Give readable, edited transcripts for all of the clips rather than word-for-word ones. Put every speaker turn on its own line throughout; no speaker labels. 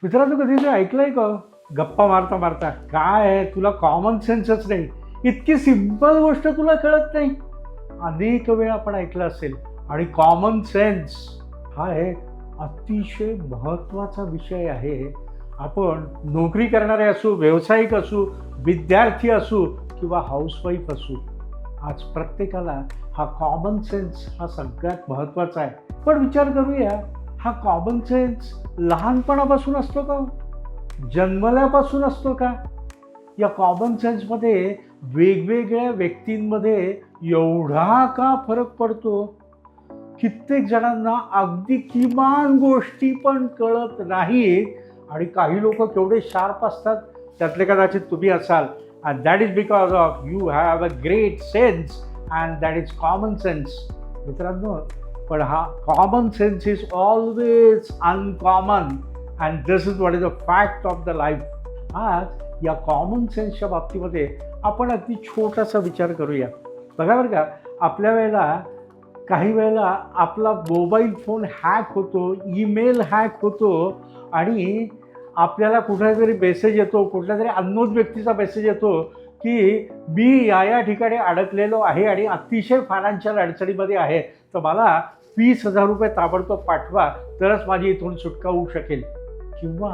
मित्रांनो, कधी ते ऐकलंय का? गप्पा मारता मारता काय आहे तुला कॉमन सेन्सच नाही, इतकी सिंपल गोष्ट तुला कळत नाही. अनेक वेळा आपण ऐकलं असेल. आणि कॉमन सेन्स हा एक अतिशय महत्त्वाचा विषय आहे. आपण नोकरी करणारे असू, व्यावसायिक असू, विद्यार्थी असू किंवा हाऊसवाईफ असू, आज प्रत्येकाला हा कॉमन सेन्स हा सगळ्यात महत्त्वाचा आहे. पण विचार करूया, हा कॉमन सेन्स लहानपणापासून असतो का? जन्मल्यापासून असतो का? या कॉमन सेन्समध्ये वेगवेगळ्या व्यक्तींमध्ये एवढा का फरक पडतो? कित्येक जणांना अगदी किमान गोष्टी पण कळत नाहीत. आणि काही लोक केवढे शार्प असतात, त्यातले कदाचित तुम्ही असाल. And that is because of you have a great sense and that is common sense. मित्रांनो, पण हा common sense is always uncommon and this is what is a fact of the life. आज या कॉमन सेन्सच्या बाबतीमध्ये आपण अगदी छोटासा विचार करूया. बघा बरं का, आपल्या वेळेला काही वेळेला आपला मोबाईल फोन हॅक होतो, ईमेल हॅक होतो आणि आपल्याला कुठलातरी मेसेज येतो, कुठल्या तरी अननोन व्यक्तीचा मेसेज येतो की मी या ठिकाणी अडकलेलो आहे आणि अतिशय फायनान्शियल अडचणीमध्ये आहे, तर मला 20,000 रुपये ताबडतोब पाठवा, तरच माझी इथून सुटका होऊ शकेल. किंवा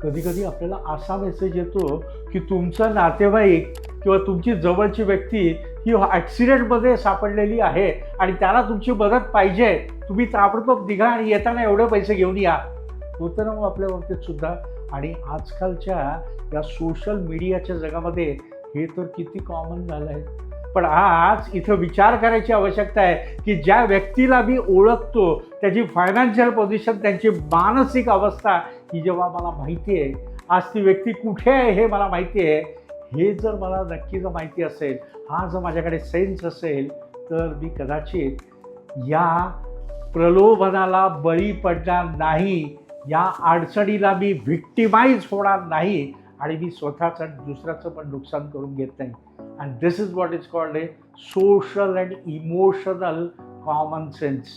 कधीकधी आपल्याला असा मेसेज येतो की तुमचा नातेवाईक किंवा तुमची जवळची व्यक्ती ही ॲक्सिडेंटमध्ये सापडलेली आहे आणि त्याला तुमची मदत पाहिजे, तुम्ही ताबडतोब निघा आणि येताना एवढे पैसे घेऊन या. होतं ना मग आपल्या बाबतीत सुद्धा. आणि आजकालच्या या सोशल मीडियाच्या जगामध्ये हे तर किती कॉमन झालं आहे. पण आज इथं विचार करायची आवश्यकता आहे की ज्या व्यक्तीला मी ओळखतो त्याची फायनान्शियल पोझिशन, त्यांची मानसिक अवस्था ही जेव्हा मला माहिती आहे, आज ती व्यक्ती कुठे आहे हे मला माहिती आहे, हे जर मला नक्की जर माहिती असेल, हा जर माझ्याकडे सेन्स असेल, तर मी कदाचित या प्रलोभनाला बळी पडणार नाही, या अडचणीला मी व्हिक्टिमाइज होणार नाही आणि मी स्वतःचं दुसऱ्याचं पण नुकसान करून घेत नाही. And this is what is called A social and emotional common sense.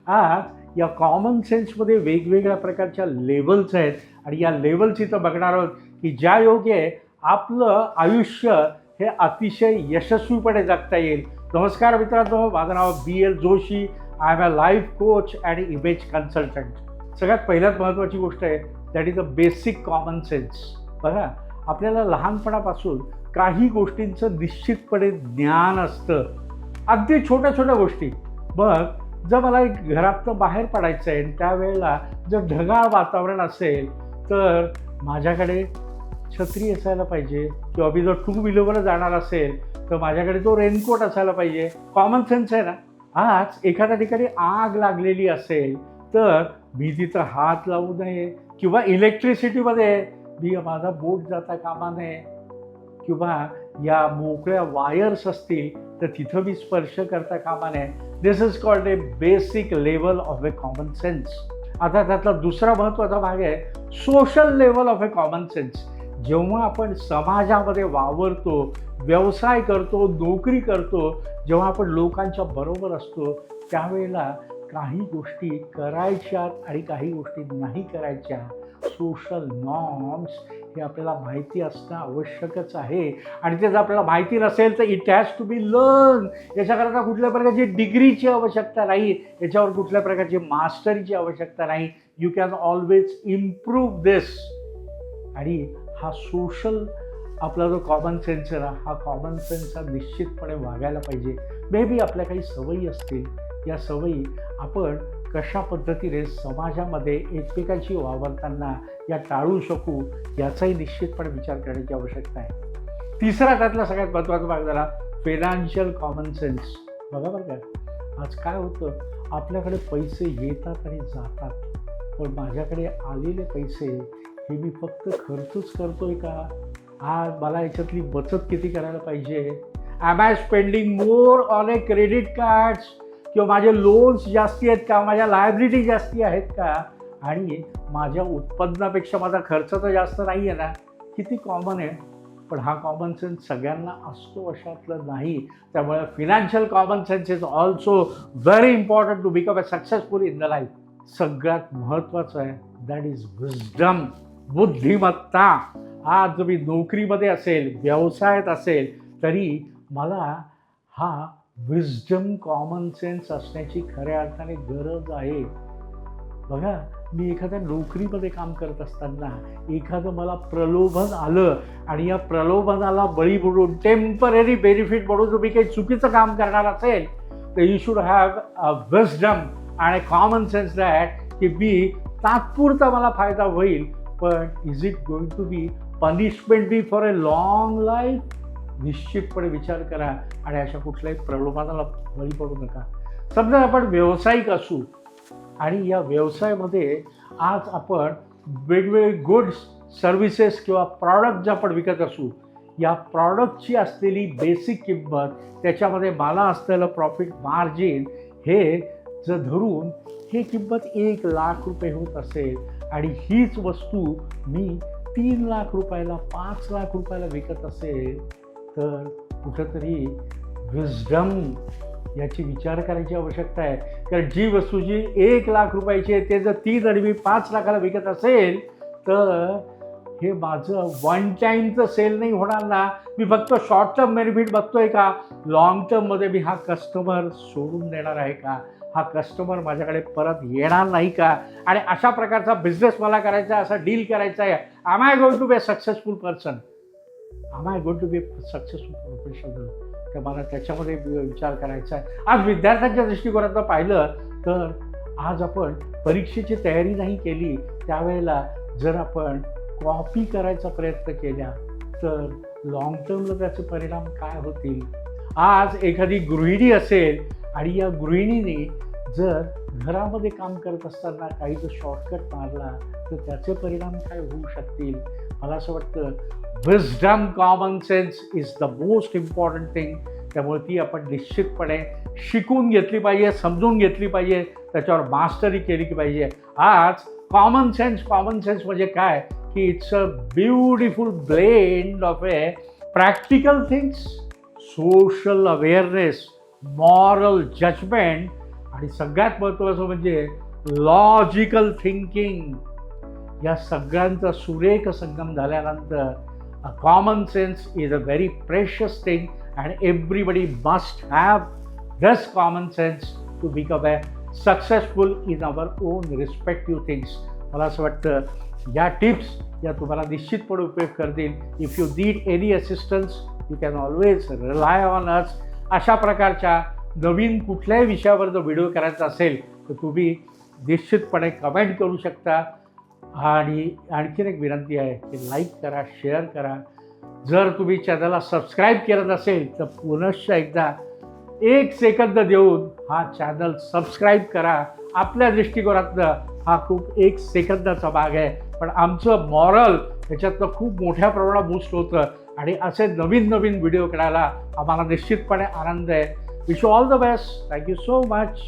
आज या कॉमन सेन्समध्ये वेगवेगळ्या प्रकारच्या लेवल्स आहेत आणि या लेवल्स इथं बघणार आहोत की ज्या योगे आपलं आयुष्य हे अतिशय यशस्वीपणे जगता येईल. नमस्कार मित्रांनो, माझं नाव BL Joshi. I am a life coach and image consultant. सगळ्यात पहिल्यात महत्त्वाची गोष्ट आहे, that is a basic common sense. बघा, आपल्याला लहानपणापासून काही गोष्टींचं निश्चितपणे ज्ञान असतं, अगदी छोट्या छोट्या गोष्टी. मग जर मला एक घरातनं बाहेर पडायचं आहे आणि त्यावेळेला जर ढगाळ वातावरण असेल, तर माझ्याकडे छत्री असायला पाहिजे. किंवा मी जर टू व्हीलरवर जाणार असेल तर माझ्याकडे तो रेनकोट असायला पाहिजे. कॉमन सेन्स आहे ना. आज एखाद्या ठिकाणी आग लागलेली असेल तर मी तिथं हात लावू नये, किंवा इलेक्ट्रिसिटीमध्ये मी माझा बोट जाता कामा नये, किंवा या मोकळ्या वायर्स असतील तर तिथं मी स्पर्श करता कामा नये. This is called a basic level of a common sense. आता त्यातला दुसरा महत्त्वाचा भाग आहे social level of a common sense. जेव्हा आपण समाजामध्ये वावरतो, व्यवसाय करतो, नोकरी करतो, जेव्हा आपण लोकांच्या बरोबर असतो, त्यावेळेला काही गोष्टी करायच्या आणि काही गोष्टी नाही करायच्या. सोशल नॉर्म्स हे आपल्याला माहिती असणं आवश्यकच आहे. आणि ते जर आपल्याला माहिती नसेल तर it has to be learn. याच्याकरता कुठल्या प्रकारची डिग्रीची आवश्यकता नाही, याच्यावर कुठल्या प्रकारची मास्टरीची आवश्यकता नाही. यू कॅन ऑलवेज इम्प्रूव्ह दिस. आणि हा सोशल आपला जो कॉमन सेन्स आहे ना, हा कॉमन सेन्स हा निश्चितपणे वागायला पाहिजे. मे बी आपल्या काही सवयी असतील, या सवयी आपण कशा पद्धतीने समाजामध्ये एकमेकांशी वावरताना या टाळू शकू, याचाही निश्चितपणे विचार करण्याची आवश्यकता आहे. तिसरा त्यातला सगळ्यात महत्त्वाचा भाग झाला फायनान्शियल कॉमन सेन्स. बघा बरं का, आज काय होतं, आपल्याकडे पैसे येतात आणि जातात, पण माझ्याकडे आलेले पैसे हे मी फक्त खर्चच करतोय का? आज मला याच्यातली बचत किती करायला पाहिजे? Am I spending more on a credit cards, किंवा माझे लोन्स जास्ती आहेत का, माझ्या लायबिलिटी जास्ती आहेत का? आणि माझ्या उत्पन्नापेक्षा माझा खर्च तर जास्त नाही आहे ना. किती कॉमन आहे. पण हा कॉमन सेन्स सगळ्यांना असतो अशातलं नाही. त्यामुळे financial common sense is also very important to become a successful in the life. सगळ्यात महत्त्वाचं आहे दॅट इज विजडम. बुद्धिमत्ता. आज मी नोकरीमध्ये असेल, व्यवसायात असेल, तरी मला हा विजडम, कॉमन सेन्स असण्याची खऱ्या अर्थाने गरज आहे. बघा, मी एखाद्या नोकरीमध्ये काम करत असताना एखादं मला प्रलोभन आलं आणि या प्रलोभनाला बळी पडून टेम्पररी बेनिफिट म्हणून तुम्ही काही चुकीचं काम करणार असेल, तर you should have a wisdom आणि कॉमन सेन्स दॅट की मी तात्पुरता मला फायदा होईल, पण is it going to be punishment be for a long life? निश्चितपणे विचार करा आणि अशा कुठल्याही प्रलोभनाला बळी पडू नका. समजा आपण व्यावसायिक असू आणि या व्यवसायामध्ये आज आपण वेगवेगळे गुड्स, सर्व्हिसेस किंवा प्रॉडक्ट जे आपण विकत असू, या प्रॉडक्टची असलेली बेसिक किंमत, त्याच्यामध्ये मला असलेलं प्रॉफिट मार्जिन हे जर धरून हे किंमत 1 लाख रुपये होत असेल आणि हीच वस्तू मी 3 लाख रुपयाला, 5 लाख रुपयाला विकत असेल, तर कुठंतरी विजडम याची विचार करायची आवश्यकता आहे. कारण जी वस्तू जी 1 लाख रुपयाची आहे ते जर 3 आणि मी 5 लाखाला विकत असेल, तर हे माझं वन टाईमचं सेल नाही होणार ना. मी फक्त शॉर्ट टर्म बेनिफिट बघतोय का, लॉंग टर्ममध्ये मी हा कस्टमर सोडून देणार आहे का, हा कस्टमर माझ्याकडे परत येणार नाही का, आणि अशा प्रकारचा बिझनेस मला करायचा आहे, असा डील करायचा आहे. Am I going to be a successful person, am I going to be successful professional, तर मला त्याच्यामध्ये विचार करायचा आहे. आज विद्यार्थ्यांच्या दृष्टिकोनातून पाहिलं तर आज आपण परीक्षेची तयारी नाही केली, त्यावेळेला जर आपण कॉपी करायचा प्रयत्न केला तर लॉंग टर्मला त्याचे परिणाम काय होतील. आज एखादी गृहिणी असेल आणि या गृहिणीने जर घरामध्ये काम करत असताना काही जर शॉर्टकट मारला तर त्याचे परिणाम काय होऊ शकतील. मला असं वाटतं wisdom, common sense is the most important thing. त्यामुळे ती आपण निश्चितपणे शिकून घेतली पाहिजे, समजून घेतली पाहिजे, त्याच्यावर मास्टरी केली पाहिजे. आज कॉमन सेन्स म्हणजे काय की it's a beautiful blend of a practical things, social awareness, moral judgement आणि सगळ्यात महत्त्वाचं म्हणजे लॉजिकल थिंकिंग. या सगळ्यांचा सुरेख संगम झाल्यानंतर a common sense is a very precious thing and everybody must have this common sense to become a successful in our own respective things. मला असं वाटतं या टिप्स या तुम्हाला निश्चितपणे उपयोग करतील. If you need any assistance you can always rely on us. अशा प्रकारच्या नवीन कुठल्याही विषयावर जर व्हिडिओ करायचा असेल तर तुम्ही निश्चितपणे कमेंट करू शकता. आणि आणखीन एक विनंती आहे की लाईक करा, शेअर करा. जर तुम्ही चॅनलला सबस्क्राईब केलं नसेल तर पुनश्च एकदा 1 सेकंद देऊन हा चॅनल सबस्क्राईब करा. आपल्या दृष्टिकोनातनं हा खूप 1 सेकंदाचा भाग आहे, पण आमचं मॉरल ह्याच्यातनं खूप मोठ्या प्रमाणात बूस्ट होतं आणि असे नवीन व्हिडिओ करायला आम्हाला निश्चितपणे आनंद आहे. Wish you all the best. Thank you so much.